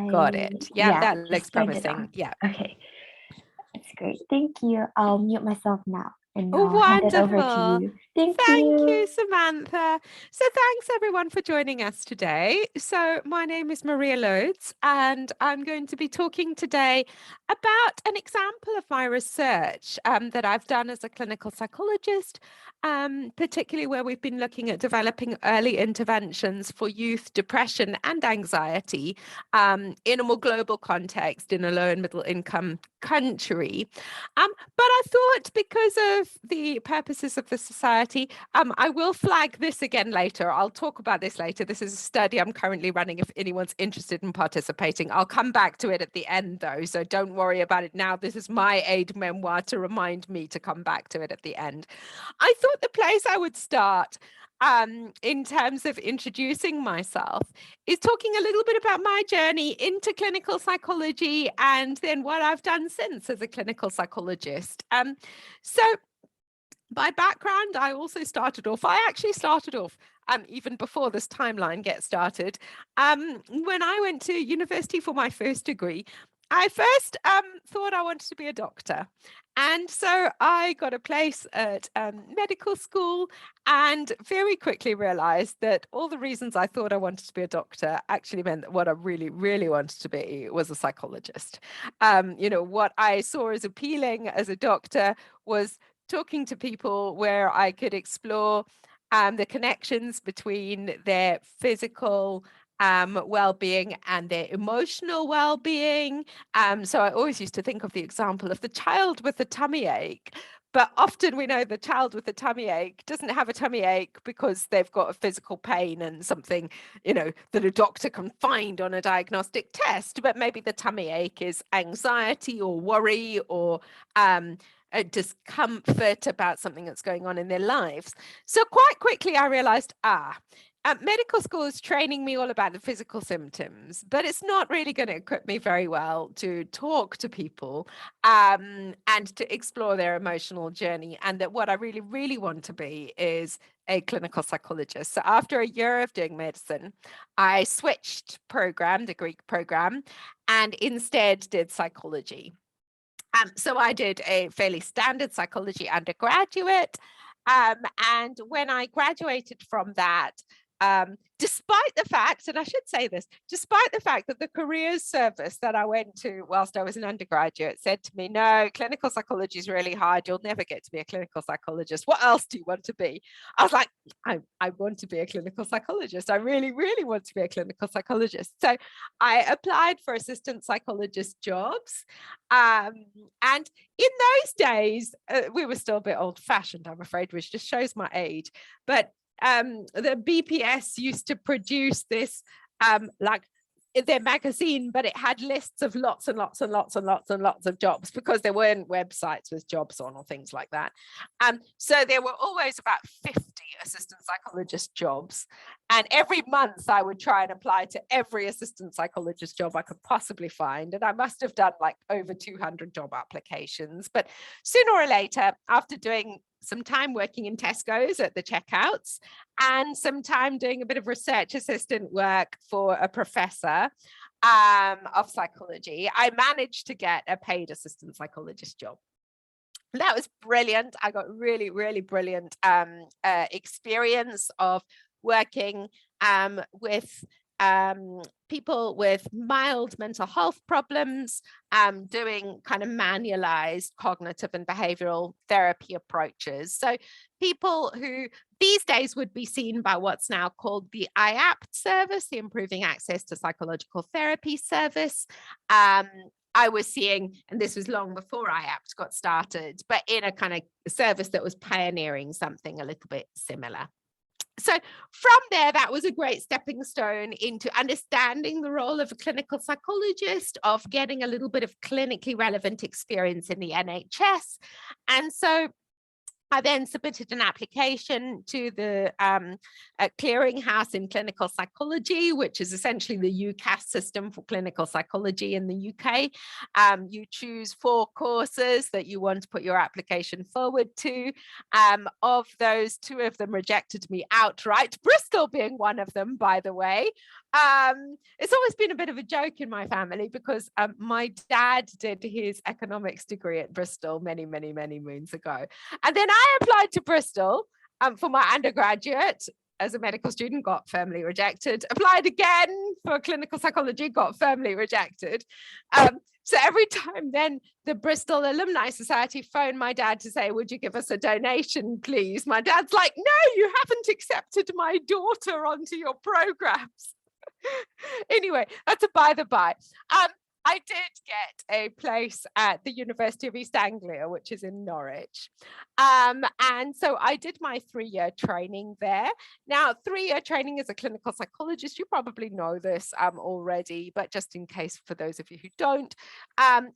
Got it. Yeah, that just looks turned it promising. on. Yeah. Okay, that's great. Thank you. I'll mute myself now and Oh, I'll hand it over to wonderful. you. Thank Thank you, you. Samantha. So thanks everyone for joining us today. So my name is Maria Lodes, and I'm going to be talking today about an example of my research that I've done as a clinical psychologist, particularly where we've been looking at developing early interventions for youth depression and anxiety in a more global context in a low and middle income country. But I thought, because of the purposes of the society, I will flag this again later. I'll talk about this later. This is a study I'm currently running if anyone's interested in participating. I'll come back to it at the end though, so don't worry about it now. This is my aid memoir to remind me to come back to it at the end. I thought the place I would start in terms of introducing myself is talking a little bit about my journey into clinical psychology and then what I've done since as a clinical psychologist. So by background, I actually started off even before this timeline gets started. When I went to university for my first degree, I first thought I wanted to be a doctor. And so I got a place at medical school and very quickly realized that all the reasons I thought I wanted to be a doctor actually meant that what I really, really wanted to be was a psychologist. What I saw as appealing as a doctor was talking to people where I could explore the connections between their physical well-being and their emotional well-being. So I always used to think of the example of the child with the tummy ache. But often we know the child with the tummy ache doesn't have a tummy ache because they've got a physical pain and something, that a doctor can find on a diagnostic test. But maybe the tummy ache is anxiety or worry or a discomfort about something that's going on in their lives. So quite quickly I realized, medical school is training me all about the physical symptoms, but it's not really going to equip me very well to talk to people and to explore their emotional journey. And that what I really, really want to be is a clinical psychologist. So after a year of doing medicine, I switched degree program, and instead did psychology. So I did a fairly standard psychology undergraduate. And when I graduated from that, despite the fact, and I should say this, despite the fact that the careers service that I went to whilst I was an undergraduate said to me, no, clinical psychology is really hard. You'll never get to be a clinical psychologist. What else do you want to be? I was like, I want to be a clinical psychologist. I really, really want to be a clinical psychologist. So I applied for assistant psychologist jobs. And in those days, we were still a bit old fashioned, I'm afraid, which just shows my age. But the BPS used to produce this like their magazine, but it had lists of lots and lots and lots and lots and lots of jobs because there weren't websites with jobs on or things like that. So there were always about 50 assistant psychologist jobs. And every month I would try and apply to every assistant psychologist job I could possibly find. And I must have done like over 200 job applications. But sooner or later, after doing some time working in Tesco's at the checkouts and some time doing a bit of research assistant work for a professor of psychology, I managed to get a paid assistant psychologist job. That was brilliant. I got really, really brilliant experience of working with people with mild mental health problems, doing kind of manualized cognitive and behavioral therapy approaches. So people who these days would be seen by what's now called the IAPT service, the Improving Access to Psychological Therapy service. I was seeing, and this was long before IAPT got started, but in a kind of service that was pioneering something a little bit similar. So from there, that was a great stepping stone into understanding the role of a clinical psychologist, of getting a little bit of clinically relevant experience in the NHS. And so I then submitted an application to the clearinghouse in clinical psychology, which is essentially the UCAS system for clinical psychology in the UK. You choose 4 courses that you want to put your application forward to. Of those, 2 of them rejected me outright, Bristol being one of them, by the way. It's always been a bit of a joke in my family because my dad did his economics degree at Bristol many, many, many moons ago. And then I applied to Bristol for my undergraduate as a medical student, got firmly rejected, applied again for clinical psychology, got firmly rejected. So every time then the Bristol Alumni Society phoned my dad to say, would you give us a donation, please? My dad's like, no, you haven't accepted my daughter onto your programs. Anyway, that's a by the by. I did get a place at the University of East Anglia, which is in Norwich. And so I did my 3-year training there. Now, 3-year training as a clinical psychologist, you probably know this already, but just in case for those of you who don't,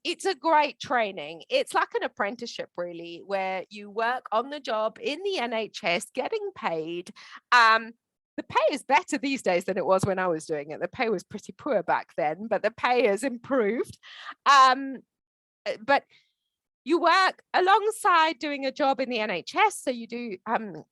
it's a great training. It's like an apprenticeship, really, where you work on the job in the NHS, getting paid. The pay is better these days than it was when I was doing it. The pay was pretty poor back then, but the pay has improved. But you work alongside doing a job in the NHS. So you do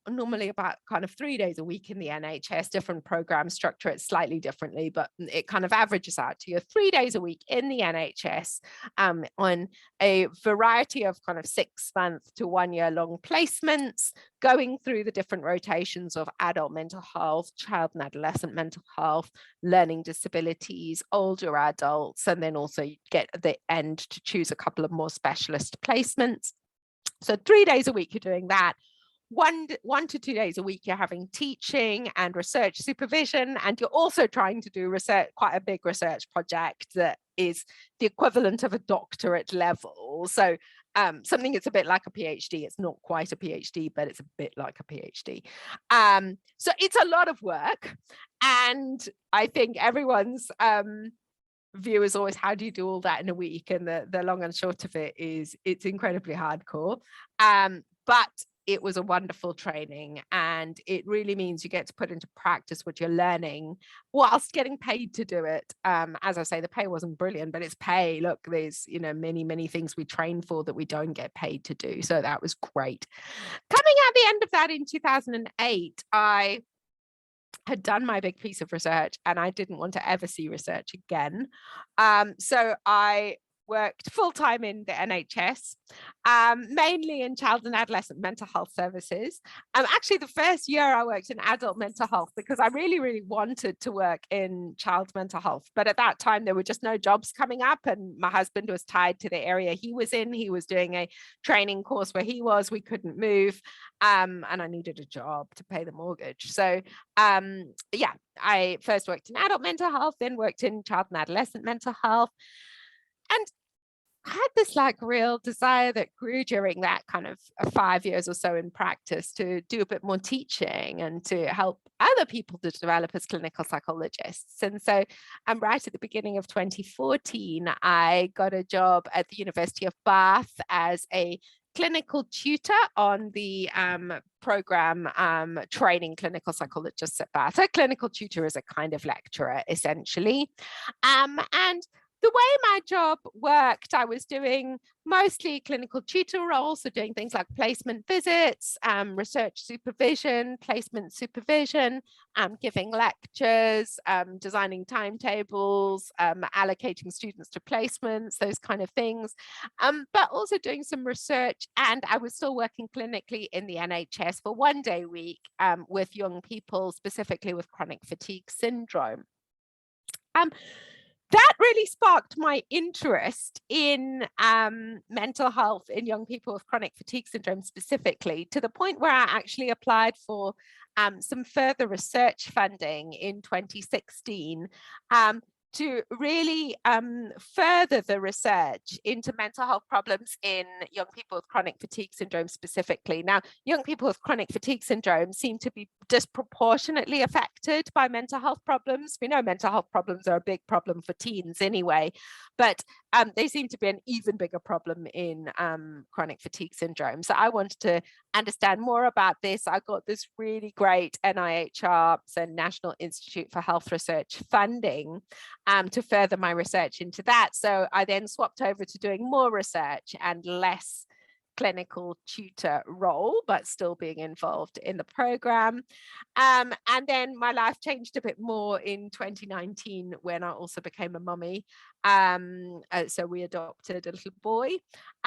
normally about kind of 3 days a week in the NHS, different programs structure it slightly differently, but it kind of averages out to your 3 days a week in the NHS on a variety of kind of 6-month to 1-year-long placements, going through the different rotations of adult mental health, child and adolescent mental health, learning disabilities, older adults, and then also you get at the end to choose a couple of more specialist placements. So 3 days a week you're doing that. 1 to 2 days a week you're having teaching and research supervision, and you're also trying to do research, quite a big research project that is the equivalent of a doctorate level. So something that's a bit like a PhD. It's not quite a PhD, but it's a bit like a PhD. So it's a lot of work. And I think everyone's view is always, how do you do all that in a week? And the long and short of it is it's incredibly hardcore. But it was a wonderful training, and it really means you get to put into practice what you're learning whilst getting paid to do it. As I say, the pay wasn't brilliant, but it's pay. Look, there's, many, many things we train for that we don't get paid to do. So that was great. Coming at the end of that in 2008, I had done my big piece of research and I didn't want to ever see research again. So I worked full-time in the NHS, mainly in child and adolescent mental health services. Actually, the first year I worked in adult mental health because I really, really wanted to work in child mental health. But at that time, there were just no jobs coming up, and my husband was tied to the area he was in. He was doing a training course where he was. We couldn't move, and I needed a job to pay the mortgage. So yeah, I first worked in adult mental health, then worked in child and adolescent mental health. And I had this real desire that grew during that kind of 5 years or so in practice to do a bit more teaching and to help other people to develop as clinical psychologists. And so right at the beginning of 2014, I got a job at the University of Bath as a clinical tutor on the program training clinical psychologists at Bath. A clinical tutor is a kind of lecturer, essentially. And the way my job worked, I was doing mostly clinical tutor roles, so doing things like placement visits, research supervision, placement supervision, giving lectures, designing timetables, allocating students to placements, those kind of things, but also doing some research. And I was still working clinically in the NHS for 1 day a week with young people, specifically with chronic fatigue syndrome. That really sparked my interest in mental health in young people with chronic fatigue syndrome specifically, to the point where I actually applied for some further research funding in 2016 to really further the research into mental health problems in young people with chronic fatigue syndrome specifically. Now, young people with chronic fatigue syndrome seem to be disproportionately affected by mental health problems. We know mental health problems are a big problem for teens anyway, but they seem to be an even bigger problem in chronic fatigue syndrome. So I wanted to understand more about this. I got this really great NIHR, so National Institute for Health Research funding to further my research into that. So I then swapped over to doing more research and less clinical tutor role, but still being involved in the program. And then my life changed a bit more in 2019 when I also became a mummy. So we adopted a little boy,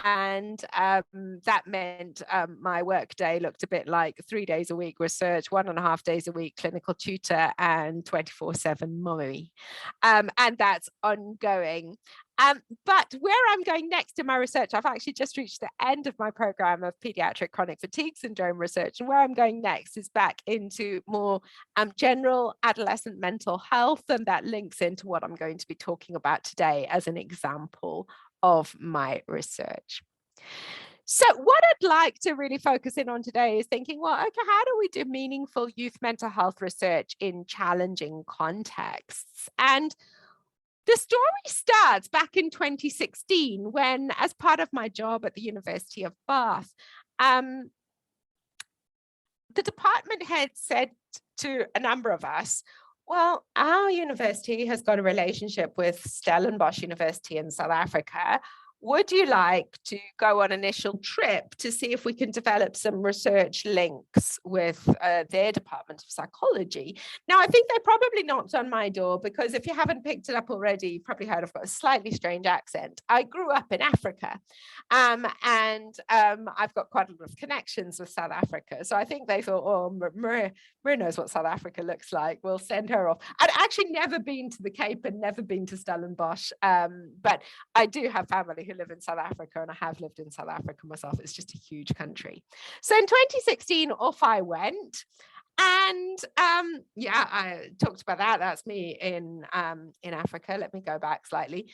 and that meant my work day looked a bit like 3 days a week research, 1.5 days a week clinical tutor, and 24/7 mummy. And that's ongoing. But where I'm going next in my research, I've actually just reached the end of my program of pediatric chronic fatigue syndrome research. And where I'm going next is back into more general adolescent mental health. And that links into what I'm going to be talking about today as an example of my research. So what I'd like to really focus in on today is thinking, well, okay, how do we do meaningful youth mental health research in challenging contexts? And the story starts back in 2016 when, as part of my job at the University of Bath, the department head said to a number of us, well, our university has got a relationship with Stellenbosch University in South Africa. Would you like to go on an initial trip to see if we can develop some research links with their department of psychology? Now, I think they probably knocked on my door because if you haven't picked it up already, you've probably heard I've got a slightly strange accent. I grew up in Africa, and I've got quite a lot of connections with South Africa. So I think they thought, oh, Maria knows what South Africa looks like. We'll send her off. I'd actually never been to the Cape and never been to Stellenbosch, but I do have family who live in South Africa, and I have lived in South Africa myself. It's just a huge country. So in 2016, off I went. And yeah, I talked about that. That's me in Africa. Let me go back slightly.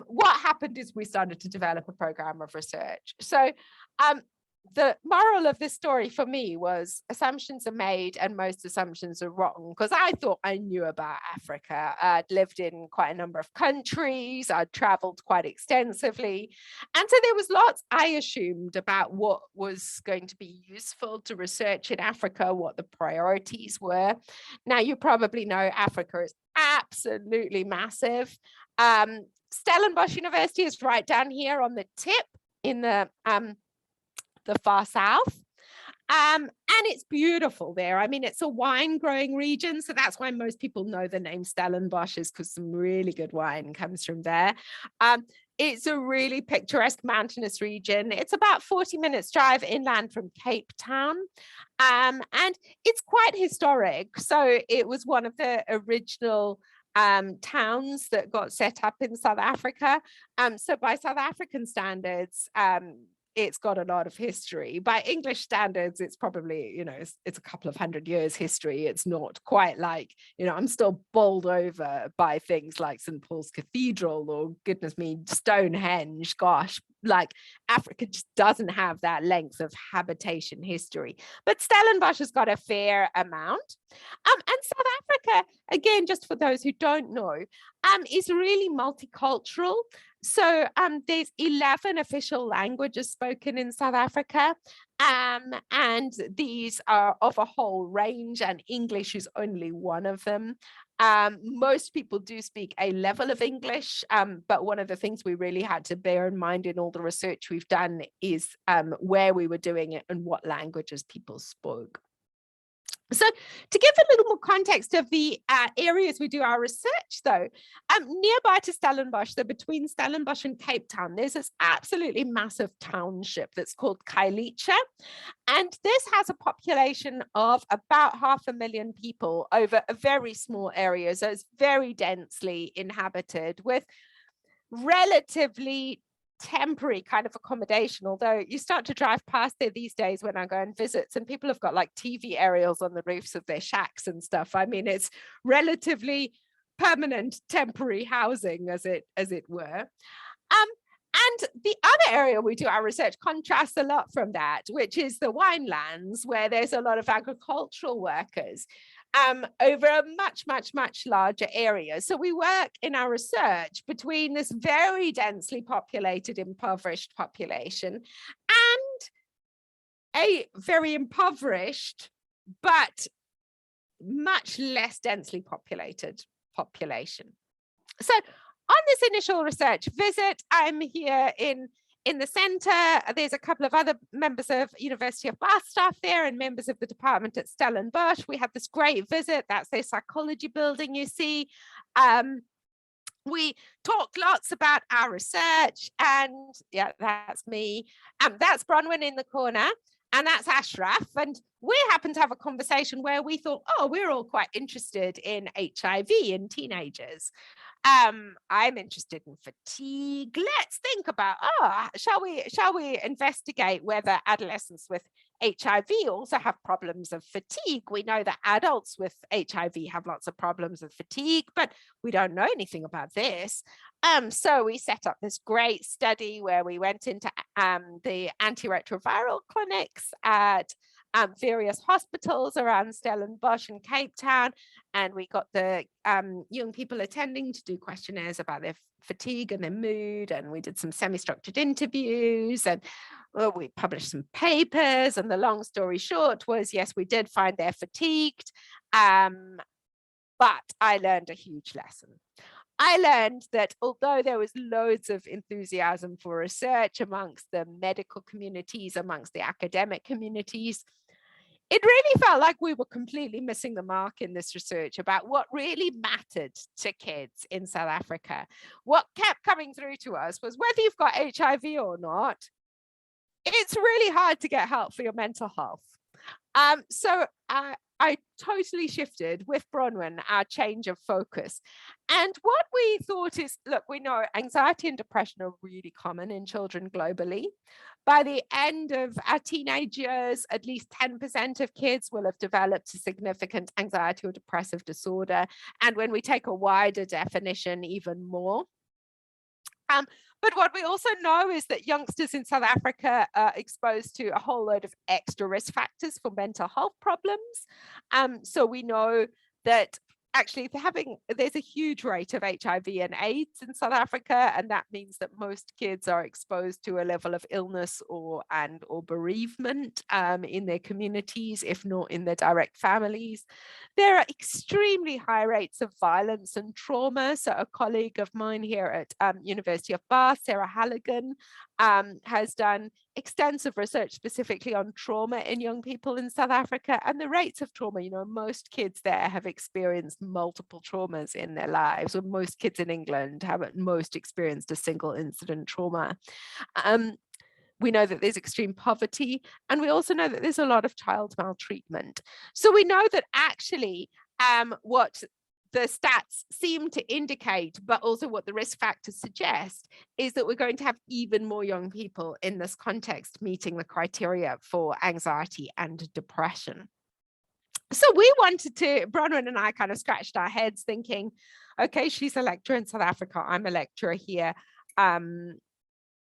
What happened is we started to develop a program of research. So the moral of this story for me was assumptions are made and most assumptions are wrong, because I thought I knew about Africa. I'd lived in quite a number of countries. I'd traveled quite extensively. And so there was lots I assumed about what was going to be useful to research in Africa, what the priorities were. Now, you probably know Africa is absolutely massive. Stellenbosch University is right down here on the tip in the far south. And it's beautiful there. I mean, it's a wine growing region. So that's why most people know the name Stellenbosch, is because some really good wine comes from there. It's a really picturesque mountainous region. It's about 40 minutes drive inland from Cape Town. And it's quite historic. So it was one of the original towns that got set up in South Africa. So by South African standards, it's got a lot of history. By English standards, it's probably, it's a couple of 100 years history. It's not quite like, I'm still bowled over by things like St. Paul's Cathedral or, goodness me, Stonehenge. Gosh, like Africa just doesn't have that length of habitation history. But Stellenbosch has got a fair amount. And South Africa, again, just for those who don't know, is really multicultural. So there's 11 official languages spoken in South Africa, and these are of a whole range, and English is only one of them. Most people do speak a level of English, but one of the things we really had to bear in mind in all the research we've done is where we were doing it and what languages people spoke. So to give a little more context of the areas we do our research, though, nearby to Stellenbosch, so between Stellenbosch and Cape Town, there's this absolutely massive township that's called Khayelitsha. And this has a population of about 500,000 people over a very small area. So it's very densely inhabited with relatively temporary kind of accommodation, although you start to drive past there these days when I go and visits, and people have got like TV aerials on the roofs of their shacks and stuff. I mean, it's relatively permanent temporary housing, as it were. And the other area we do our research contrasts a lot from that, which is the winelands, where there's a lot of agricultural workers over a much larger area. So we work in our research between this very densely populated, impoverished population and a very impoverished, but much less densely populated population. So on this initial research visit, I'm here in In the centre, there's a couple of other members of University of Bath staff there and members of the department at Stellenbosch. We had this great visit. That's their psychology building, you see. We talked lots about our research, and yeah, that's me. That's Bronwyn in the corner, and that's Ashraf. And we happened to have a conversation where we thought, oh, we're all quite interested in HIV in teenagers. I'm interested in fatigue. Let's think about, shall we investigate whether adolescents with HIV also have problems of fatigue? We know that adults with HIV have lots of problems of fatigue, but we don't know anything about this. So we set up this great study where we went into the antiretroviral clinics at various hospitals around Stellenbosch and Cape Town, and we got the young people attending to do questionnaires about their fatigue and their mood, and we did some semi-structured interviews, and we published some papers, and the long story short was, yes, we did find they're fatigued, but I learned a huge lesson. I learned that although there was loads of enthusiasm for research amongst the medical communities, amongst the academic communities, it really felt like we were completely missing the mark in this research about what really mattered to kids in South Africa. What kept coming through to us was whether you've got HIV or not, it's really hard to get help for your mental health. So I totally shifted with Bronwyn our change of focus. And what we thought is, look, we know anxiety and depression are really common in children globally. By the end of our teenage years, at least 10% of kids will have developed a significant anxiety or depressive disorder. And when we take a wider definition, even more. But what we also know is that youngsters in South Africa are exposed to a whole load of extra risk factors for mental health problems. So we know that actually there's a huge rate of HIV and AIDS in South Africa, and that means that most kids are exposed to a level of illness or bereavement in their communities, if not in their direct families. There are extremely high rates of violence and trauma. So a colleague of mine here at University of Bath, Sarah Halligan, has done extensive research specifically on trauma in young people in South Africa, and the rates of trauma, most kids there have experienced multiple traumas in their lives, or most kids in England have at most experienced a single incident trauma. We know that there's extreme poverty, and we also know that there's a lot of child maltreatment. So we know that actually what the stats seem to indicate, but also what the risk factors suggest, is that we're going to have even more young people in this context meeting the criteria for anxiety and depression. So we wanted to, Bronwyn and I kind of scratched our heads thinking, okay, she's a lecturer in South Africa, I'm a lecturer here.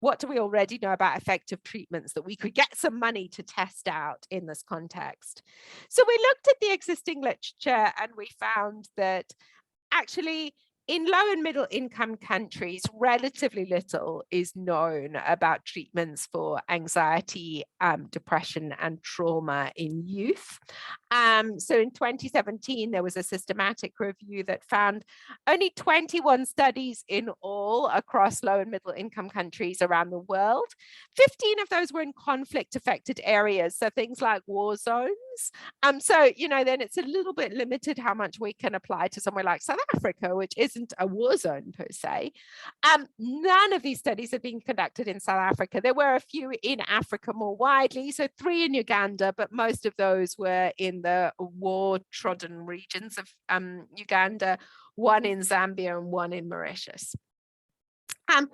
What do we already know about effective treatments that we could get some money to test out in this context? So we looked at the existing literature, and we found that actually in low and middle income countries, relatively little is known about treatments for anxiety, depression, and trauma in youth. So in 2017, there was a systematic review that found only 21 studies in all across low and middle income countries around the world. 15 of those were in conflict affected areas, so things like war zones. So, then it's a little bit limited how much we can apply to somewhere like South Africa, which isn't a war zone per se. None of these studies have been conducted in South Africa. There were a few in Africa more widely, so 3 in Uganda, but most of those were in the war-trodden regions of Uganda, 1 in Zambia and 1 in Mauritius. The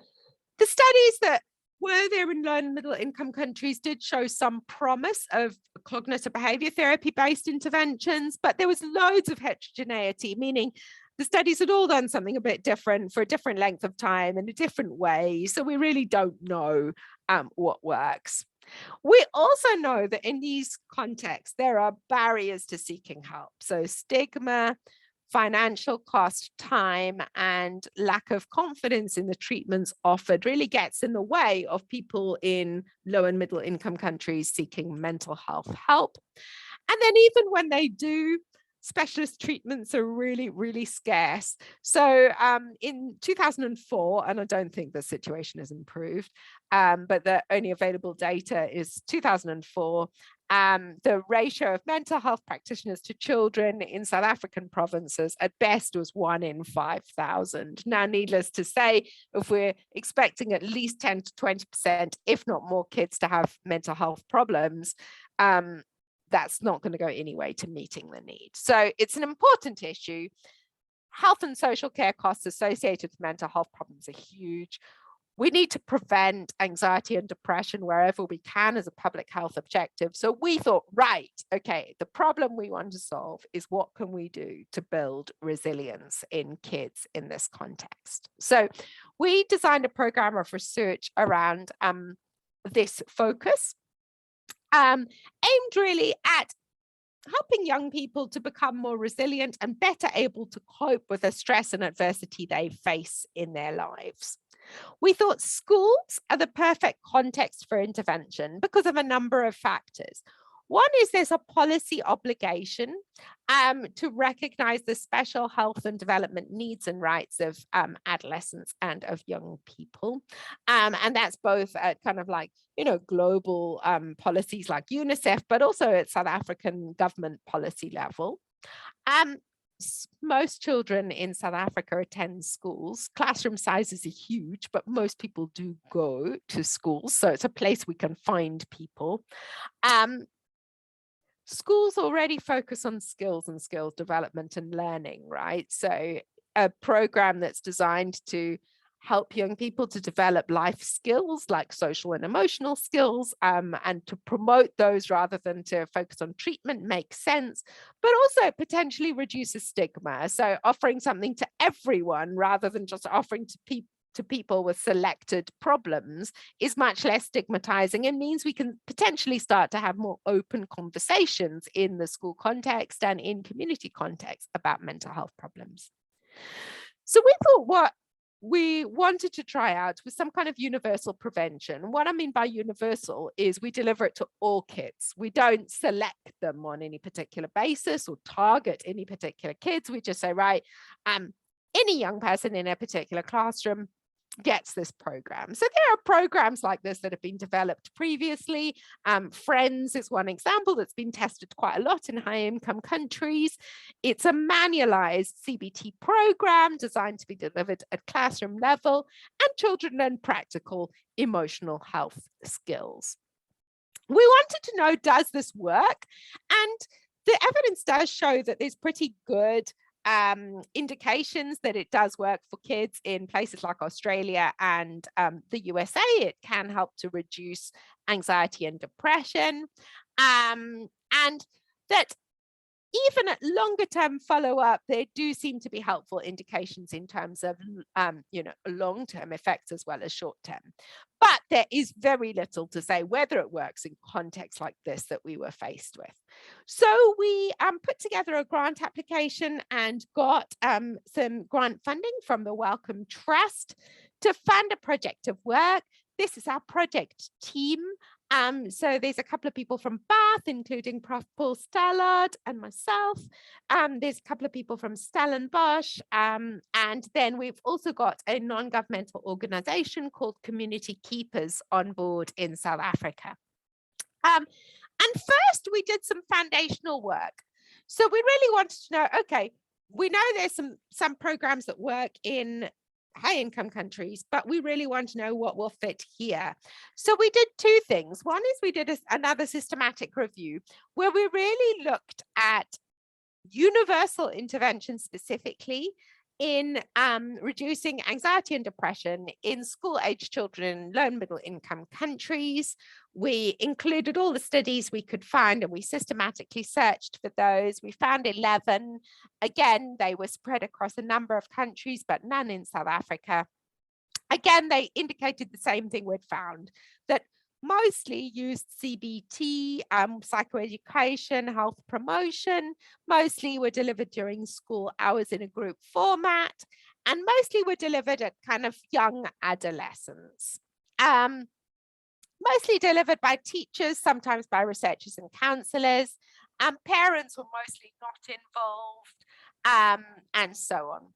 studies that were there in low and middle income countries did show some promise of cognitive behavior therapy-based interventions, but there was loads of heterogeneity, meaning the studies had all done something a bit different for a different length of time in a different way. So we really don't know what works. We also know that in these contexts, there are barriers to seeking help. So stigma, financial cost, time, and lack of confidence in the treatments offered really gets in the way of people in low and middle income countries seeking mental health help. And then even when they do, specialist treatments are really, really scarce. So in 2004, and I don't think the situation has improved, but the only available data is 2004, the ratio of mental health practitioners to children in South African provinces at best was 1 in 5,000. Now, needless to say, if we're expecting at least 10 to 20%, if not more, kids to have mental health problems, that's not going to go any way to meeting the need. So it's an important issue. Health and social care costs associated with mental health problems are huge. We need to prevent anxiety and depression wherever we can as a public health objective. So we thought, right, okay, the problem we want to solve is what can we do to build resilience in kids in this context. So we designed a program of research around this focus, aimed really at helping young people to become more resilient and better able to cope with the stress and adversity they face in their lives. We thought schools are the perfect context for intervention because of a number of factors. One is there's a policy obligation to recognize the special health and development needs and rights of adolescents and of young people. And that's both at kind of like, global policies like UNICEF, but also at South African government policy level. Most children in South Africa attend schools. Classroom sizes are huge, but most people do go to schools. So it's a place we can find people. Schools already focus on skills and skills development and learning, right? So a program that's designed to help young people to develop life skills like social and emotional skills, and to promote those rather than to focus on treatment makes sense, but also potentially reduces stigma. So offering something to everyone rather than just offering to people with selected problems is much less stigmatizing and means we can potentially start to have more open conversations in the school context and in community context about mental health problems. So we thought what we wanted to try out was some kind of universal prevention. What I mean by universal is we deliver it to all kids. We don't select them on any particular basis or target any particular kids. We just say, right, any young person in a particular classroom gets this program. So there are programs like this that have been developed previously. Friends is one example that's been tested quite a lot in high-income countries. It's a manualized CBT program designed to be delivered at classroom level, and children learn practical emotional health skills. We wanted to know, does this work? And the evidence does show that there's pretty good indications that it does work for kids in places like Australia and the USA. It can help to reduce anxiety and depression, and that even at longer term follow-up, there do seem to be helpful indications in terms of long-term effects as well as short-term. But there is very little to say whether it works in contexts like this that we were faced with. So we put together a grant application and got some grant funding from the Wellcome Trust to fund a project of work. This is our project team. So there's a couple of people from Bath, including Prof. Paul Stallard and myself. There's a couple of people from Stellenbosch. And then we've also got a non-governmental organization called Community Keepers on board in South Africa. And first we did some foundational work. So we really wanted to know, okay, we know there's some programs that work in high-income countries, but we really want to know what will fit here. So we did two things. One is we did another systematic review where we really looked at universal intervention specifically in reducing anxiety and depression in school-age children in low and middle-income countries. We included all the studies we could find and we systematically searched for those. We found 11. Again, they were spread across a number of countries, but none in South Africa. Again, they indicated the same thing we'd found, that mostly used CBT, psychoeducation, health promotion, mostly were delivered during school hours in a group format, and mostly were delivered at kind of young adolescents. Mostly delivered by teachers, sometimes by researchers and counselors, and parents were mostly not involved, and so on.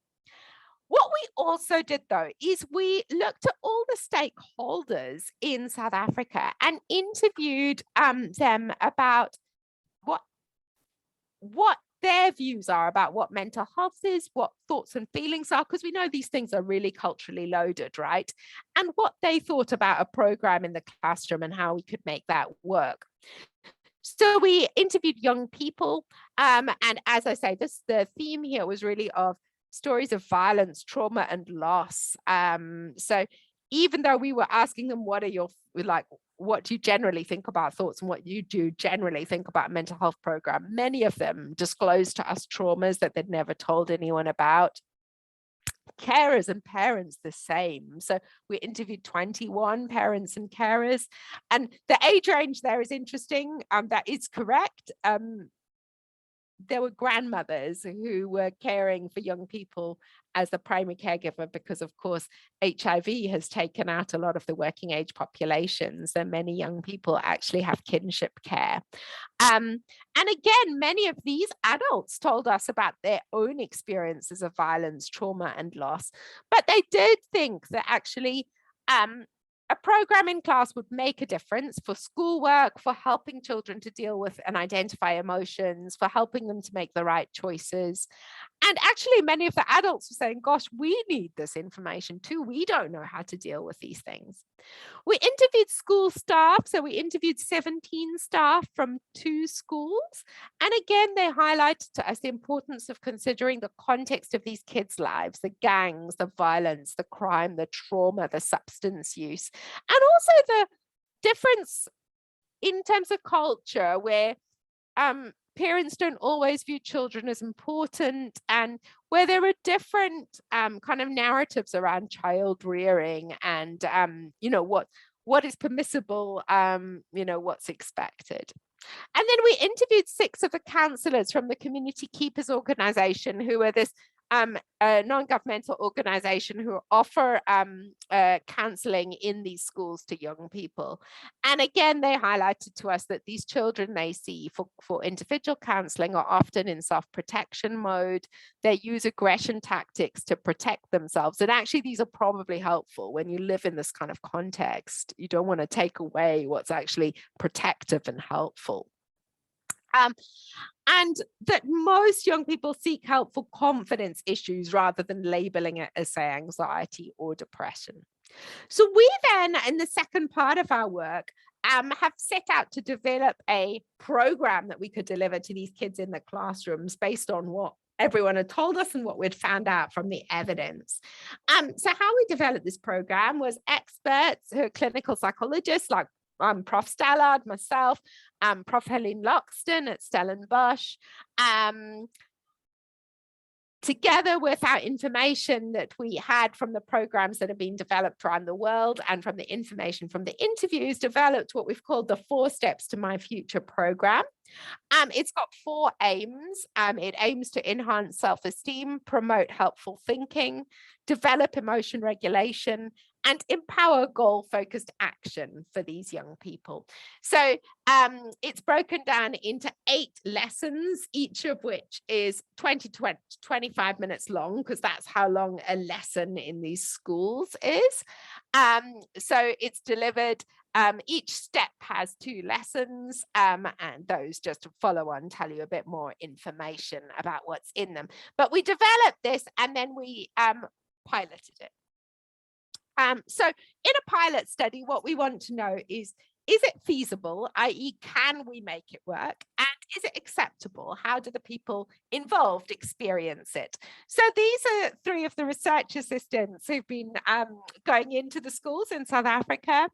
What we also did, though, is we looked at all the stakeholders in South Africa and interviewed them about what their views are about what mental health is, what thoughts and feelings are, because we know these things are really culturally loaded, right? And what they thought about a program in the classroom and how we could make that work. So we interviewed young people, and as I say, the theme here was really of stories of violence, trauma, and loss. So even though we were asking them, what do you generally think about thoughts and what you do generally think about a mental health program, many of them disclosed to us traumas that they'd never told anyone about. Carers and parents the same. So we interviewed 21 parents and carers, and the age range there is interesting. That is correct. There were grandmothers who were caring for young people as the primary caregiver because, of course, HIV has taken out a lot of the working age populations, and many young people actually have kinship care. And again, many of these adults told us about their own experiences of violence, trauma, and loss, but they did think that actually a program in class would make a difference for schoolwork, for helping children to deal with and identify emotions, for helping them to make the right choices. And actually, many of the adults were saying, gosh, we need this information too. We don't know how to deal with these things. We interviewed school staff. So we interviewed 17 staff from 2 schools. And again, they highlighted to us the importance of considering the context of these kids' lives, the gangs, the violence, the crime, the trauma, the substance use, and also the difference in terms of culture where parents don't always view children as important, and where there are different kind of narratives around child rearing and what is permissible, what's expected. And then we interviewed 6 of the counsellors from the Community Keepers organization, who are this a non-governmental organization who offer counseling in these schools to young people. And again, they highlighted to us that these children they see for individual counseling are often in self-protection mode. They use aggression tactics to protect themselves. And actually, these are probably helpful when you live in this kind of context. You don't want to take away what's actually protective and helpful. And that most young people seek help for confidence issues rather than labeling it as, say, anxiety or depression. So we then, in the second part of our work, have set out to develop a program that we could deliver to these kids in the classrooms based on what everyone had told us and what we'd found out from the evidence. So how we developed this program was experts who are clinical psychologists like Prof. Stallard, myself, Prof. Helene Loxton at Stellenbosch, together with our information that we had from the programs that have been developed around the world and from the information from the interviews, developed what we've called the 4 Steps to My Future program. It's got 4 aims. It aims to enhance self-esteem, promote helpful thinking, develop emotion regulation, and empower goal-focused action for these young people. So it's broken down into 8 lessons, each of which is 25 minutes long, because that's how long a lesson in these schools is. So it's delivered, each step has 2 lessons, and those just to follow on tell you a bit more information about what's in them. But we developed this and then we piloted it. So in a pilot study, what we want to know is it feasible, i.e. can we make it work? And is it acceptable? How do the people involved experience it? So these are 3 of the research assistants who've been going into the schools in South Africa.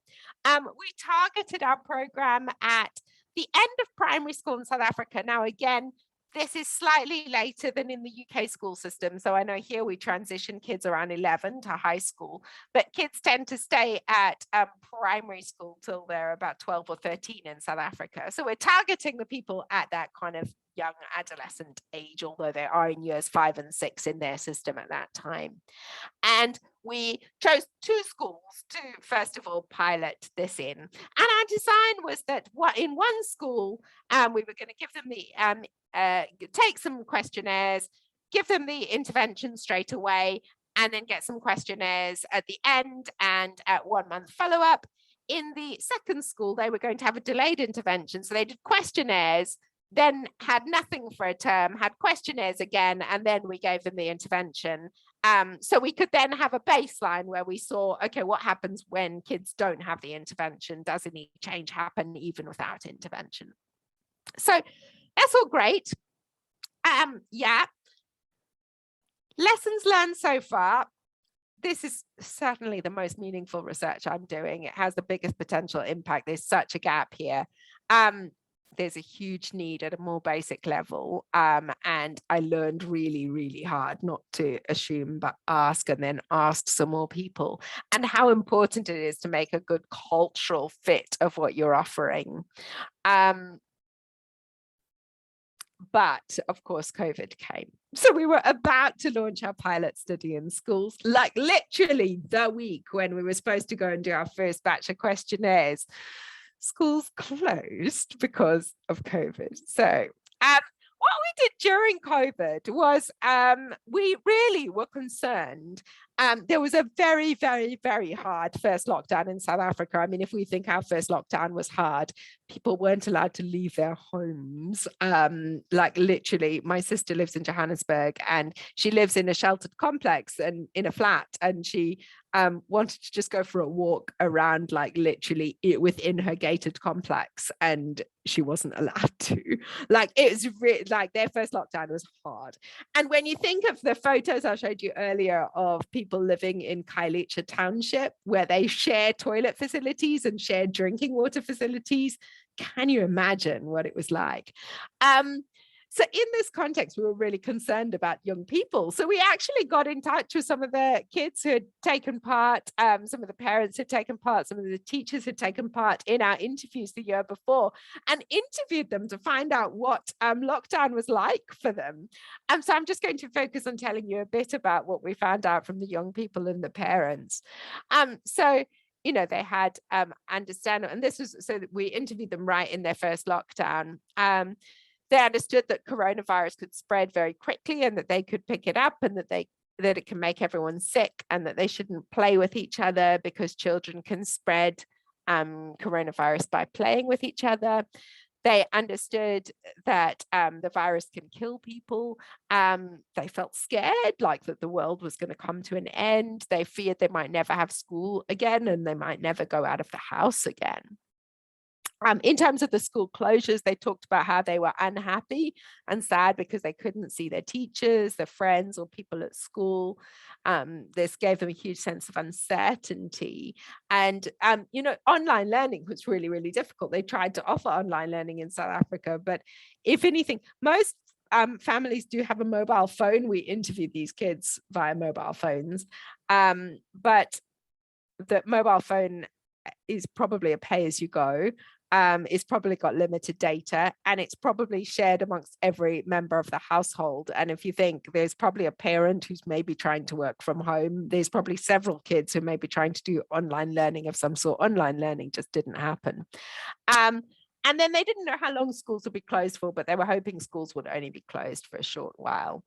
We targeted our program at the end of primary school in South Africa. Now, again, this is slightly later than in the UK school system. So I know here we transition kids around 11 to high school, but kids tend to stay at primary school till they're about 12 or 13 in South Africa. So we're targeting the people at that kind of young adolescent age, although they are in years 5 and 6 in their system at that time. And we chose 2 schools to, first of all, pilot this in. And our design was that in one school, we were going to give them take some questionnaires, give them the intervention straight away, and then get some questionnaires at the end and at 1 month follow-up. In the second school, they were going to have a delayed intervention. So they did questionnaires, then had nothing for a term, had questionnaires again, and then we gave them the intervention. So we could then have a baseline where we saw, okay, what happens when kids don't have the intervention? Does any change happen even without intervention? So that's all great. Yeah. Lessons learned so far. This is certainly the most meaningful research I'm doing. It has the biggest potential impact. There's such a gap here. There's a huge need at a more basic level. And I learned really, really hard not to assume, but ask, and then asked some more people, and how important it is to make a good cultural fit of what you're offering. But of course, COVID came. So we were about to launch our pilot study in schools, like literally the week when we were supposed to go and do our first batch of questionnaires. Schools closed because of COVID. So what we did during COVID was we really were concerned. There was a very, very, very hard first lockdown in South Africa. I mean, if we think our first lockdown was hard, people weren't allowed to leave their homes. Like literally, my sister lives in Johannesburg and she lives in a sheltered complex and in a flat, and she wanted to just go for a walk around, like literally within her gated complex, and she wasn't allowed to. Like it was really, like their first lockdown was hard. And when you think of the photos I showed you earlier of people living in Khayelitsha Township, where they share toilet facilities and share drinking water facilities, can you imagine what it was like? So in this context, we were really concerned about young people. So we actually got in touch with some of the kids who had taken part, some of the parents had taken part, some of the teachers had taken part in our interviews the year before, and interviewed them to find out what lockdown was like for them. So I'm just going to focus on telling you a bit about what we found out from the young people and the parents. So you know, they had understanding, and this was so that we interviewed them right in their first lockdown. They understood that coronavirus could spread very quickly and that they could pick it up, and that it can make everyone sick, and that they shouldn't play with each other because children can spread coronavirus by playing with each other. They understood that the virus can kill people. They felt scared, like that the world was going to come to an end. They feared they might never have school again, and they might never go out of the house again. In terms of the school closures, they talked about how they were unhappy and sad because they couldn't see their teachers, their friends, or people at school. This gave them a huge sense of uncertainty. And, you know, online learning was really, really difficult. They tried to offer online learning in South Africa, but if anything, most families do have a mobile phone. We interviewed these kids via mobile phones, but the mobile phone is probably a pay-as-you-go. It's probably got limited data, and it's probably shared amongst every member of the household. And if you think, there's probably a parent who's maybe trying to work from home, there's probably several kids who may be trying to do online learning of some sort. Online learning just didn't happen. And then they didn't know how long schools would be closed for, but they were hoping schools would only be closed for a short while.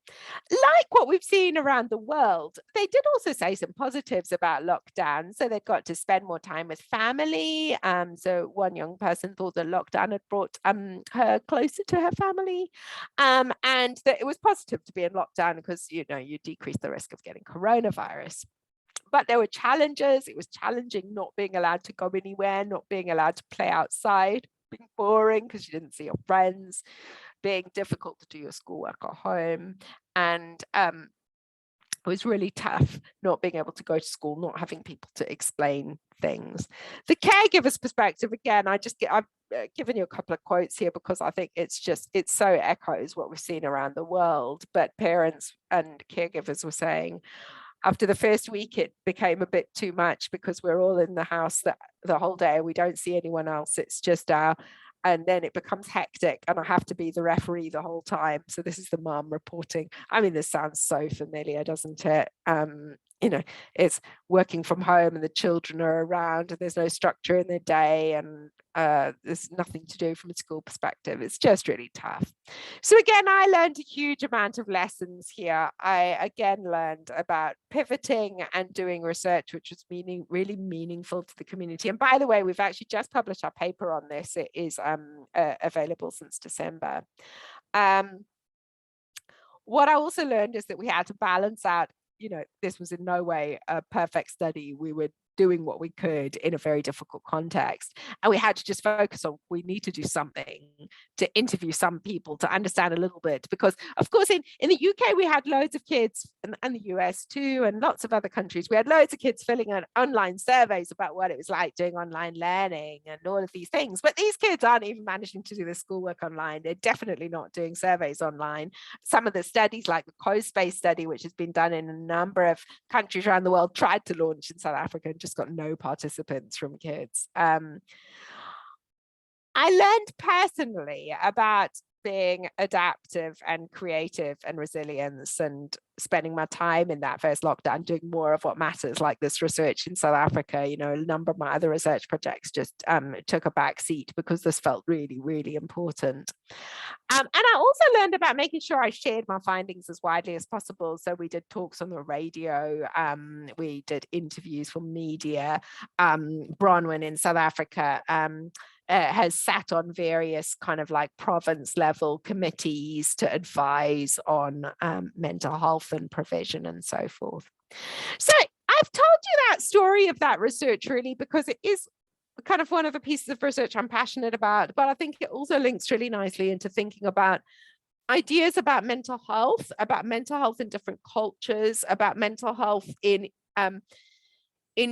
Like what we've seen around the world, they did also say some positives about lockdown. So they got to spend more time with family. So one young person thought that lockdown had brought her closer to her family, and that it was positive to be in lockdown because, you know, you decrease the risk of getting coronavirus. But there were challenges. It was challenging not being allowed to go anywhere, not being allowed to play outside, being boring because you didn't see your friends, being difficult to do your schoolwork at home. And it was really tough not being able to go to school, not having people to explain things. The caregiver's perspective, again, I've given you a couple of quotes here because I think it so echoes what we've seen around the world. But parents and caregivers were saying, after the first week, it became a bit too much because we're all in the house the whole day. We don't see anyone else. It's just our and then it becomes hectic and I have to be the referee the whole time. So this is the mum reporting. I mean, this sounds so familiar, doesn't it? You know, it's working from home and the children are around and there's no structure in their day, and there's nothing to do from a school perspective. It's just really tough. So again, I learned a huge amount of lessons here. I again learned about pivoting and doing research, which was really meaningful to the community. And by the way, we've actually just published our paper on this. It is available since December. What I also learned is that we had to balance out, you know, this was in no way a perfect study. We were doing what we could in a very difficult context. And we had to just focus on, we need to do something to interview some people to understand a little bit, because of course in the UK, we had loads of kids, and the US too, and lots of other countries, we had loads of kids filling out online surveys about what it was like doing online learning and all of these things. But these kids aren't even managing to do their schoolwork online. They're definitely not doing surveys online. Some of the studies, like the CoSpace study, which has been done in a number of countries around the world, tried to launch in South Africa and just got no participants from kids. I learned personally about being adaptive and creative and resilience, and spending my time in that first lockdown doing more of what matters, like this research in South Africa. You know, a number of my other research projects just took a back seat because this felt really, really important. And I also learned about making sure I shared my findings as widely as possible. So we did talks on the radio, we did interviews for media. Bronwyn in South Africa has sat on various kind of like province level committees to advise on mental health and provision and so forth. So I've told you that story of that research really because it is kind of one of the pieces of research I'm passionate about, but I think it also links really nicely into thinking about ideas about mental health in different cultures, about mental health in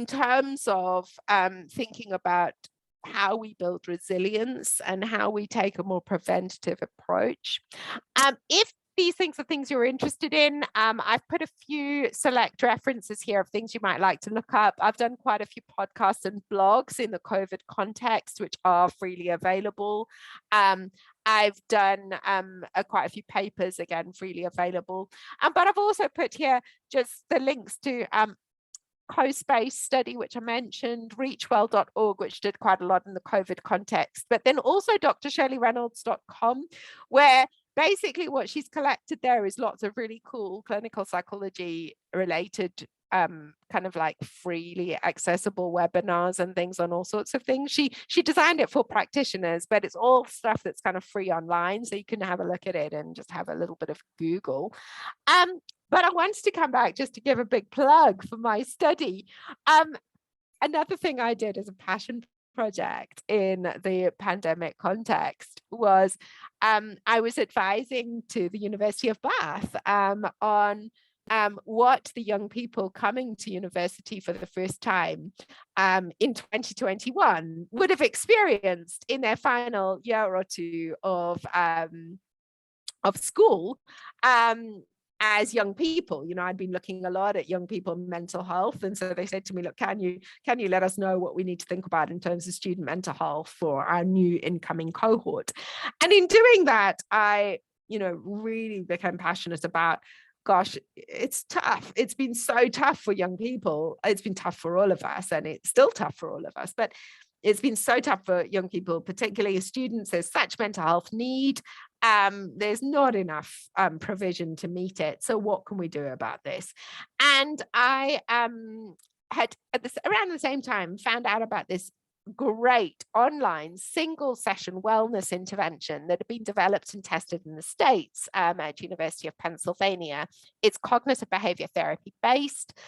terms of thinking about how we build resilience and how we take a more preventative approach. If these things are things you're interested in, I've put a few select references here of things you might like to look up. I've done quite a few podcasts and blogs in the COVID context, which are freely available. I've done quite a few papers, again, freely available. But I've also put here just the links to CoSpace study, which I mentioned, reachwell.org, which did quite a lot in the COVID context, but then also drshirleyreynolds.com, where basically what she's collected there is lots of really cool clinical psychology related kind of like freely accessible webinars and things on all sorts of things. She designed it for practitioners, but it's all stuff that's kind of free online, so you can have a look at it and just have a little bit of Google. But I wanted to come back just to give a big plug for my study. Another thing I did as a passion project in the pandemic context was I was advising to the University of Bath on what the young people coming to university for the first time in 2021 would have experienced in their final year or two of school. As young people, you know, I'd been looking a lot at young people mental health, and so they said to me, look, can you let us know what we need to think about in terms of student mental health for our new incoming cohort? And in doing that, I, you know, really became passionate about, gosh, it's tough. It's been so tough for young people. It's been tough for all of us, and it's still tough for all of us, but it's been so tough for young people, particularly as students. There's such mental health need. There's not enough provision to meet it. So what can we do about this? And I had around the same time found out about this great online single session wellness intervention that had been developed and tested in the States at University of Pennsylvania. It's cognitive behavior therapy based.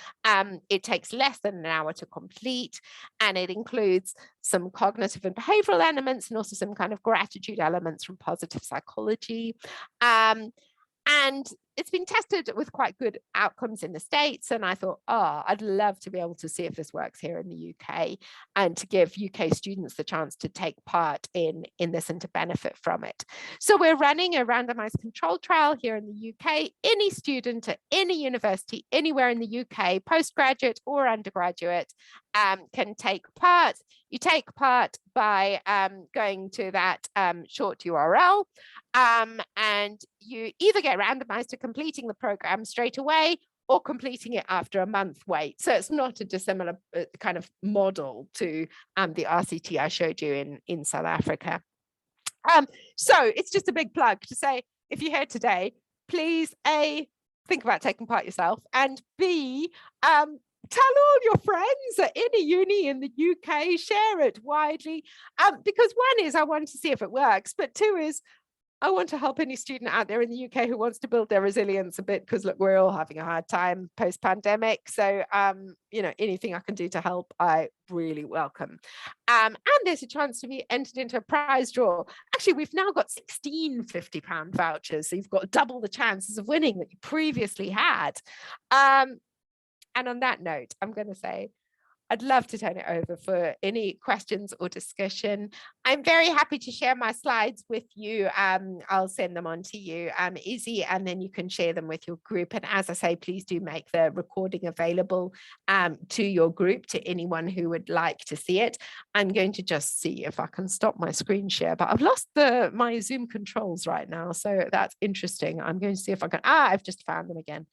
It takes less than an hour to complete, and it includes some cognitive and behavioral elements and also some kind of gratitude elements from positive psychology. And it's been tested with quite good outcomes in the States. And I thought, oh, I'd love to be able to see if this works here in the UK and to give UK students the chance to take part in this and to benefit from it. So we're running a randomized control trial here in the UK. Any student at any university, anywhere in the UK, postgraduate or undergraduate, can take part. You take part by going to that short URL, and you either get randomized to completing the program straight away or completing it after a month wait. So it's not a dissimilar kind of model to the RCT I showed you in South Africa. So it's just a big plug to say, if you're here today, please A, think about taking part yourself, and B, tell all your friends at any uni in the UK, share it widely, because one is I want to see if it works, but two is I want to help any student out there in the UK who wants to build their resilience a bit, because look, we're all having a hard time post-pandemic. So, you know, anything I can do to help, I really welcome. And there's a chance to be entered into a prize draw. Actually, we've now got 16 £50 vouchers. So you've got double the chances of winning that you previously had. And on that note, I'm going to say, I'd love to turn it over for any questions or discussion. I'm very happy to share my slides with you. I'll send them on to you, Izzy, and then you can share them with your group. And as I say, please do make the recording available to your group, to anyone who would like to see it. I'm going to just see if I can stop my screen share, but I've lost my Zoom controls right now. So that's interesting. I'm going to see if I can, I've just found them again.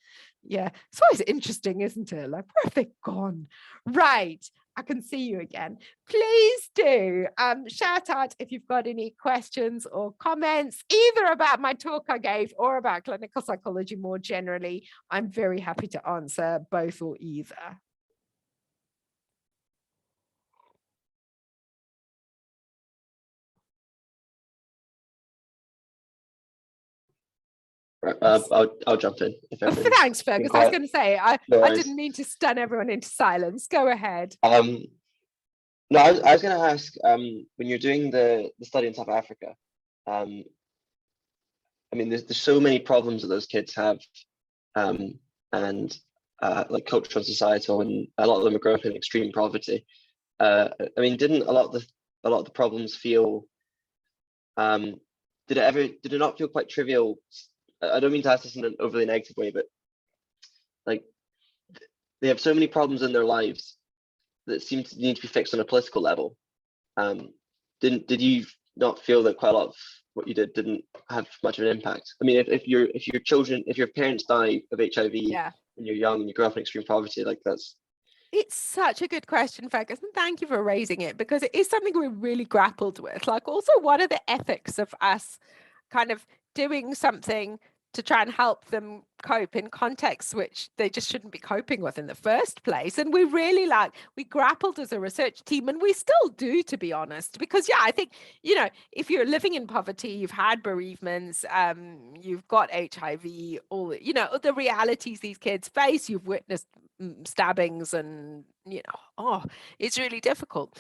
Yeah, it's always interesting, isn't it? Like, where have they gone? Right, I can see you again. Please do shout out if you've got any questions or comments, either about my talk I gave or about clinical psychology more generally. I'm very happy to answer both or either. Right, I'll jump in. Thanks, Fergus. I was going to say, I didn't mean to stun everyone into silence. Go ahead. No, I was going to ask, when you're doing the study in South Africa, I mean, there's so many problems that those kids have, and like cultural and societal, and a lot of them are growing up in extreme poverty. I mean, didn't a lot of the problems feel, did it not feel quite trivial? I don't mean to ask this in an overly negative way, but like, they have so many problems in their lives that seem to need to be fixed on a political level. Did you not feel that quite a lot of what you did didn't have much of an impact? I mean, if your parents die of HIV when you're young and you grow up in extreme poverty, like it's such a good question, Fergus, and thank you for raising it, because it is something we really grappled with. Like, also, what are the ethics of us kind of doing something to try and help them cope in contexts which they just shouldn't be coping with in the first place? And we really we grappled as a research team, and we still do, to be honest, because I think, you know, if you're living in poverty, you've had bereavements, you've got HIV, all, you know, the realities these kids face, you've witnessed stabbings, and, you know, it's really difficult.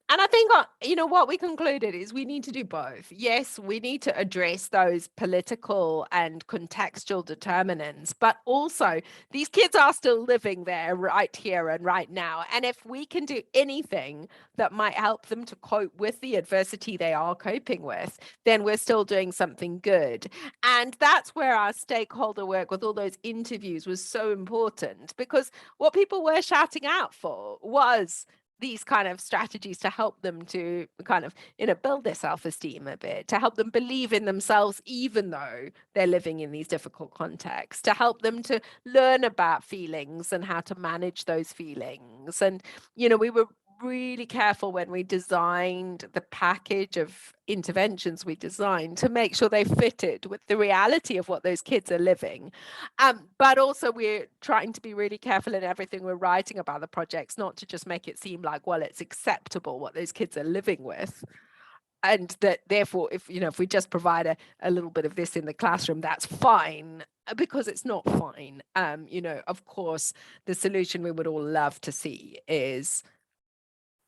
And I think, you know, what we concluded is we need to do both. Yes, we need to address those political and contextual determinants, but also these kids are still living there right here and right now. And if we can do anything that might help them to cope with the adversity they are coping with, then we're still doing something good. And that's where our stakeholder work with all those interviews was so important, because what people were shouting out for was these kind of strategies to help them to kind of, you know, build their self-esteem a bit, to help them believe in themselves, even though they're living in these difficult contexts, to help them to learn about feelings and how to manage those feelings. And, you know, we were really careful when we designed the package of interventions we designed to make sure they fitted with the reality of what those kids are living. But also we're trying to be really careful in everything we're writing about the projects, not to just make it seem like, well, it's acceptable what those kids are living with. And that therefore, if we just provide a little bit of this in the classroom, that's fine, because it's not fine. You know, of course, the solution we would all love to see is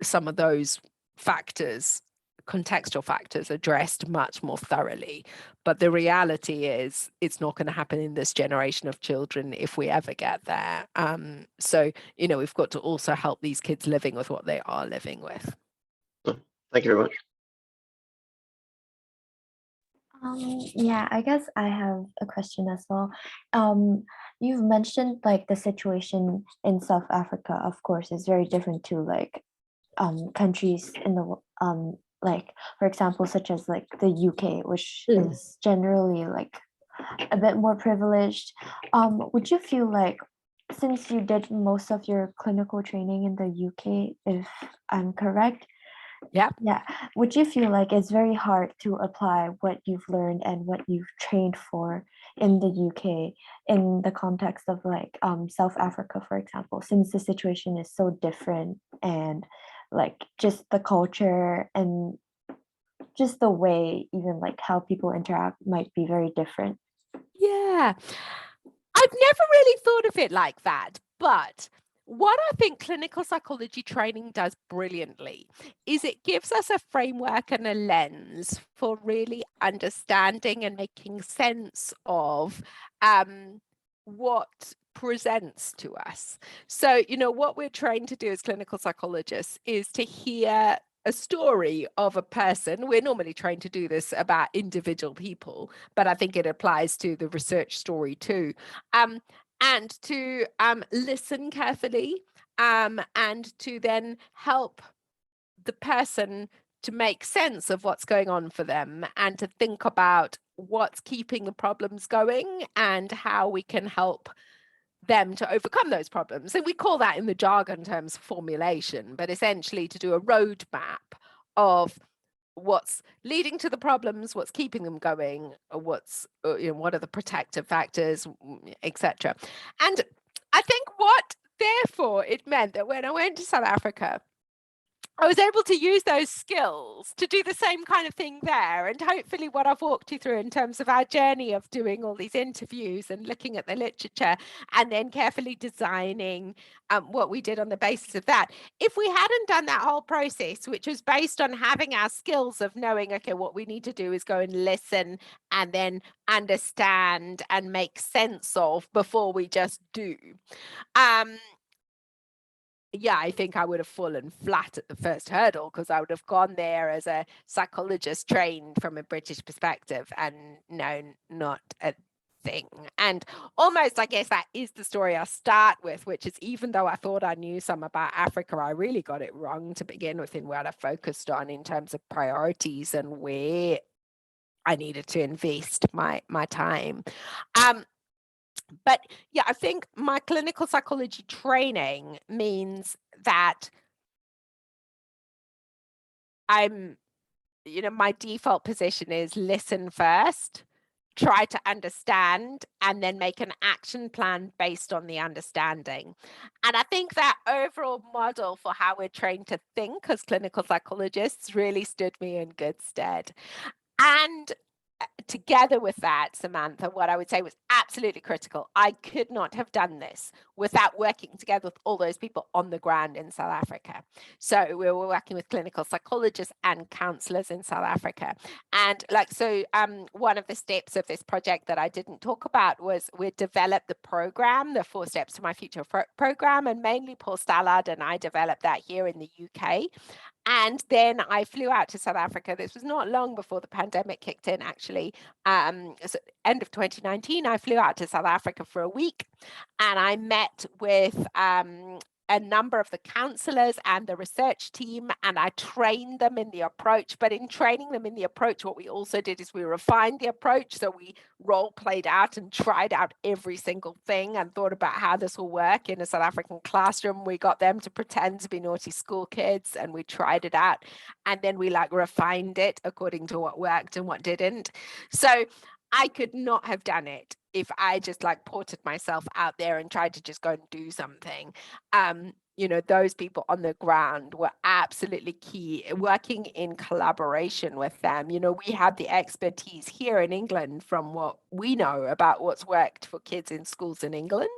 some of those factors contextual factors addressed much more thoroughly. But the reality is it's not going to happen in this generation of children if we ever get there. So, we've got to also help these kids living with what they are living with. Thank you very much. Yeah, I guess I have a question as well. You've mentioned like the situation in South Africa, of course, is very different to like countries in the like, for example, such as like the UK, which is generally like a bit more privileged. Would you feel like, since you did most of your clinical training in the UK, if I'm correct, Yeah. would you feel like it's very hard to apply what you've learned and what you've trained for in the UK in the context of like South Africa, for example, since the situation is so different, and like just the culture and just the way even like how people interact might be very different? Yeah. I've never really thought of it like that, but what I think clinical psychology training does brilliantly is it gives us a framework and a lens for really understanding and making sense of what presents to us. So, what we're trained to do as clinical psychologists is to hear a story of a person. We're normally trained to do this about individual people, but I think it applies to the research story too. And to listen carefully, and to then help the person to make sense of what's going on for them, and to think about what's keeping the problems going and how we can help them to overcome those problems. And we call that in the jargon terms formulation, but essentially to do a roadmap of what's leading to the problems, what's keeping them going, or what are the protective factors, etc. And I think what therefore it meant that when I went to South Africa, I was able to use those skills to do the same kind of thing there. And hopefully what I've walked you through in terms of our journey of doing all these interviews and looking at the literature and then carefully designing what we did on the basis of that. If we hadn't done that whole process, which was based on having our skills of knowing, okay, what we need to do is go and listen and then understand and make sense of before we just do. I think I would have fallen flat at the first hurdle, because I would have gone there as a psychologist trained from a British perspective and known not a thing. And almost, I guess, that is the story I start with, which is even though I thought I knew some about Africa, I really got it wrong to begin with in what I focused on in terms of priorities and where I needed to invest my time. But yeah, I think my clinical psychology training means that my default position is listen first, try to understand, and then make an action plan based on the understanding. And I think that overall model for how we're trained to think as clinical psychologists really stood me in good stead. And together with that, Samantha, what I would say was absolutely critical. I could not have done this without working together with all those people on the ground in South Africa. So we were working with clinical psychologists and counselors in South Africa. And one of the steps of this project that I didn't talk about was we developed the program, the 4 Steps to My Future program, and mainly Paul Stallard and I developed that here in the UK. And then I flew out to South Africa. This was not long before the pandemic kicked in, actually. So end of 2019, I flew out to South Africa for a week, and I met with a number of the counselors and the research team, and I trained them in the approach. But in training them in the approach, what we also did is we refined the approach. So we role played out and tried out every single thing and thought about how this will work in a South African classroom. We got them to pretend to be naughty school kids, and we tried it out. And then we refined it according to what worked and what didn't. So I could not have done it if I just ported myself out there and tried to just go and do something. those people on the ground were absolutely key, working in collaboration with them. We have the expertise here in England from what we know about what's worked for kids in schools in England.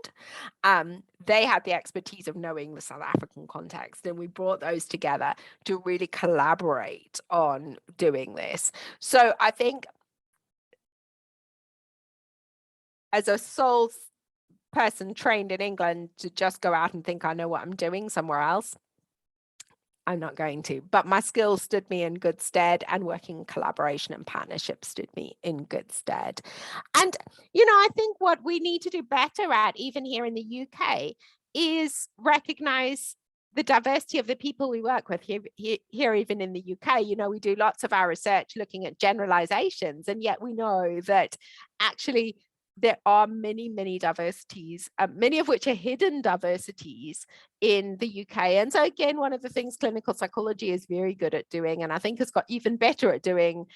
They had the expertise of knowing the South African context, and we brought those together to really collaborate on doing this. So I think as a sole person trained in England to just go out and think I know what I'm doing somewhere else, I'm not going to. But my skills stood me in good stead, and working in collaboration and partnership stood me in good stead. And, I think what we need to do better at, even here in the UK, is recognize the diversity of the people we work with here even in the UK. We do lots of our research looking at generalizations, and yet we know that actually there are many, many diversities, many of which are hidden diversities in the UK. And so again, one of the things clinical psychology is very good at doing, and I think has got even better at doing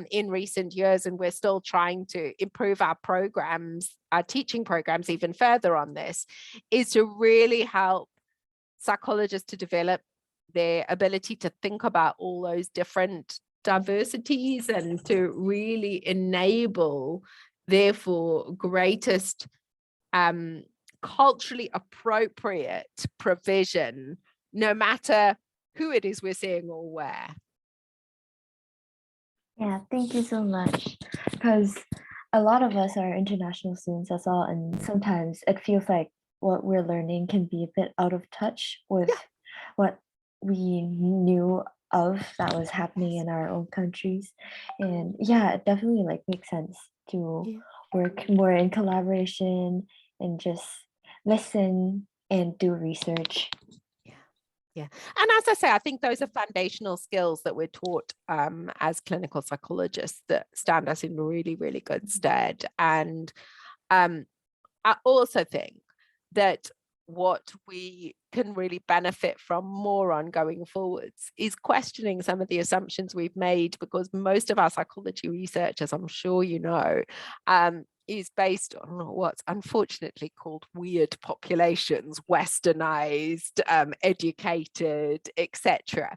in recent years, and we're still trying to improve our programs, our teaching programs even further on this, is to really help psychologists to develop their ability to think about all those different diversities, and to really enable therefore greatest culturally appropriate provision, no matter who it is we're seeing or where. Yeah, thank you so much. Because a lot of us are international students as well, and sometimes it feels like what we're learning can be a bit out of touch with what we knew of that was happening in our own countries. And yeah, it definitely makes sense to work more in collaboration and just listen and do research. Yeah. And as I say, I think those are foundational skills that we're taught as clinical psychologists that stand us in really, really good stead. And I also think that what we can really benefit from more on going forwards is questioning some of the assumptions we've made, because most of our psychology research, as I'm sure you know, is based on what's unfortunately called weird populations, westernized, educated, etc.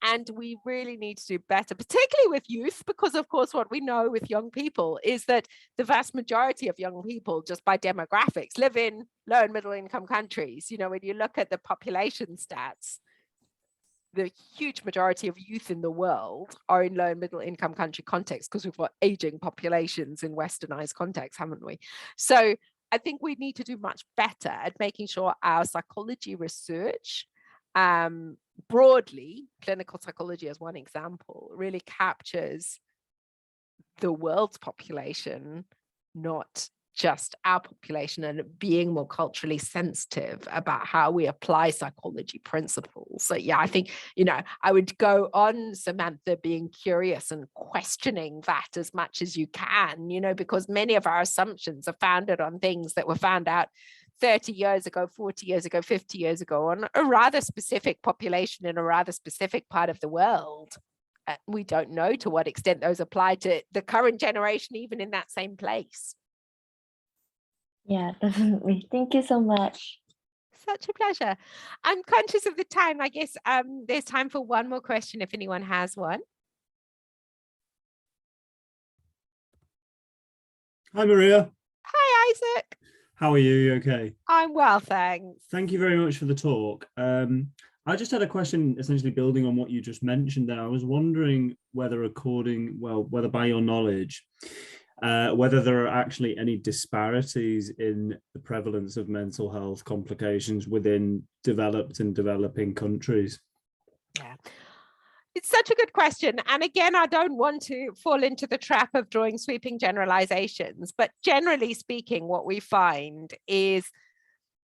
And we really need to do better, particularly with youth, because of course what we know with young people is that the vast majority of young people, just by demographics, live in low and middle income countries. When you look at the population stats, the huge majority of youth in the world are in low and middle income country context, because we've got aging populations in westernized context, haven't we? So I think we need to do much better at making sure our psychology research, broadly, clinical psychology as one example, really captures the world's population, not just our population, and being more culturally sensitive about how we apply psychology principles. So yeah, I think, I would go on, Samantha, being curious and questioning that as much as you can, because many of our assumptions are founded on things that were found out 30 years ago, 40 years ago, 50 years ago, on a rather specific population in a rather specific part of the world. We don't know to what extent those apply to the current generation, even in that same place. Yeah, definitely. Thank you so much. Such a pleasure. I'm conscious of the time. I guess there's time for one more question if anyone has one. Hi, Maria. Hi, Isaac. How are you? You okay? I'm well, thanks. Thank you very much for the talk. I just had a question essentially building on what you just mentioned there. I was wondering whether whether by your knowledge, whether there are actually any disparities in the prevalence of mental health complications within developed and developing countries. Yeah. It's such a good question. And again, I don't want to fall into the trap of drawing sweeping generalizations, but generally speaking, what we find is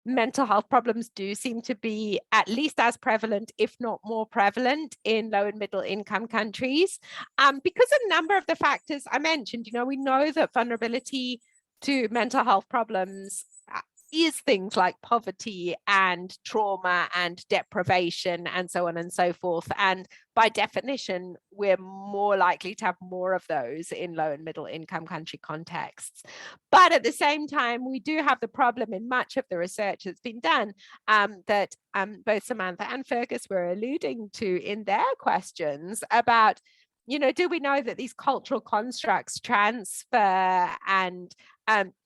mental health problems do seem to be at least as prevalent, if not more prevalent, in low and middle income countries. Because a number of the factors I mentioned, we know that vulnerability to mental health problems is things like poverty and trauma and deprivation and so on and so forth. And by definition, we're more likely to have more of those in low and middle income country contexts. But at the same time, we do have the problem in much of the research that's been done that both Samantha and Fergus were alluding to in their questions about, you know, do we know that these cultural constructs transfer? And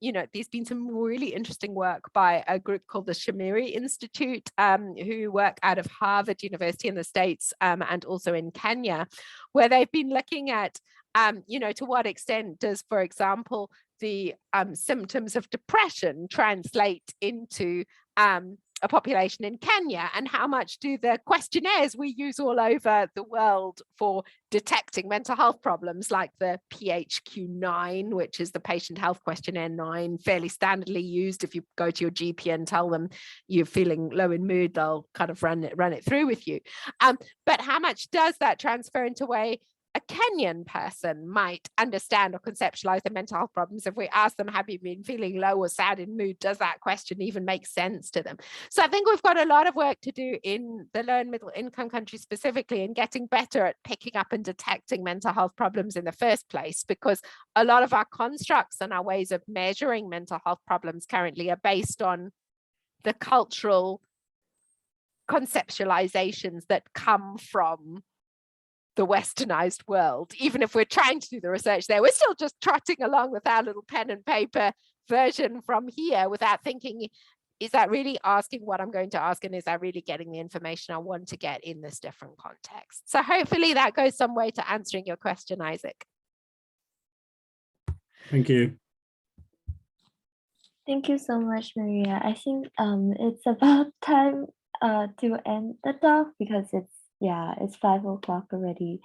you know, there's been some really interesting work by a group called the Shamiri Institute, who work out of Harvard University in the States and also in Kenya, where they've been looking at, you know, to what extent does, for example, the symptoms of depression translate into a population in Kenya, and how much do the questionnaires we use all over the world for detecting mental health problems, like the PHQ-9, which is the Patient Health Questionnaire 9, fairly standardly used. If you go to your GP and tell them you're feeling low in mood, they'll kind of run it through with you. But how much does that transfer into way a Kenyan person might understand or conceptualize their mental health problems? If we ask them, have you been feeling low or sad in mood, does that question even make sense to them? So I think we've got a lot of work to do in the low and middle income countries specifically in getting better at picking up and detecting mental health problems in the first place, because a lot of our constructs and our ways of measuring mental health problems currently are based on the cultural conceptualizations that come from the westernized world. Even if we're trying to do the research there, we're still just trotting along with our little pen and paper version from here without thinking, is that really asking what I'm going to ask, and is that really getting the information I want to get in this different context? So hopefully that goes some way to answering your question, Isaac. Thank you. Thank you so much, Maria. I think it's about time to end the talk, because it's 5 o'clock already.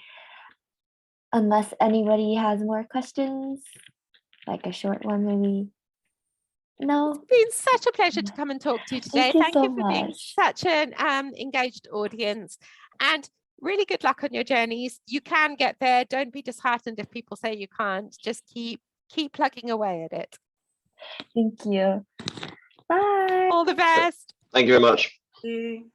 Unless anybody has more questions, like a short one maybe. No. It's been such a pleasure to come and talk to you today. Thank you so for being much. such an engaged audience, and really good luck on your journeys. You can get there. Don't be disheartened if people say you can't. Just keep plugging away at it. Thank you. Bye. All the best. Thank you very much. Thank you.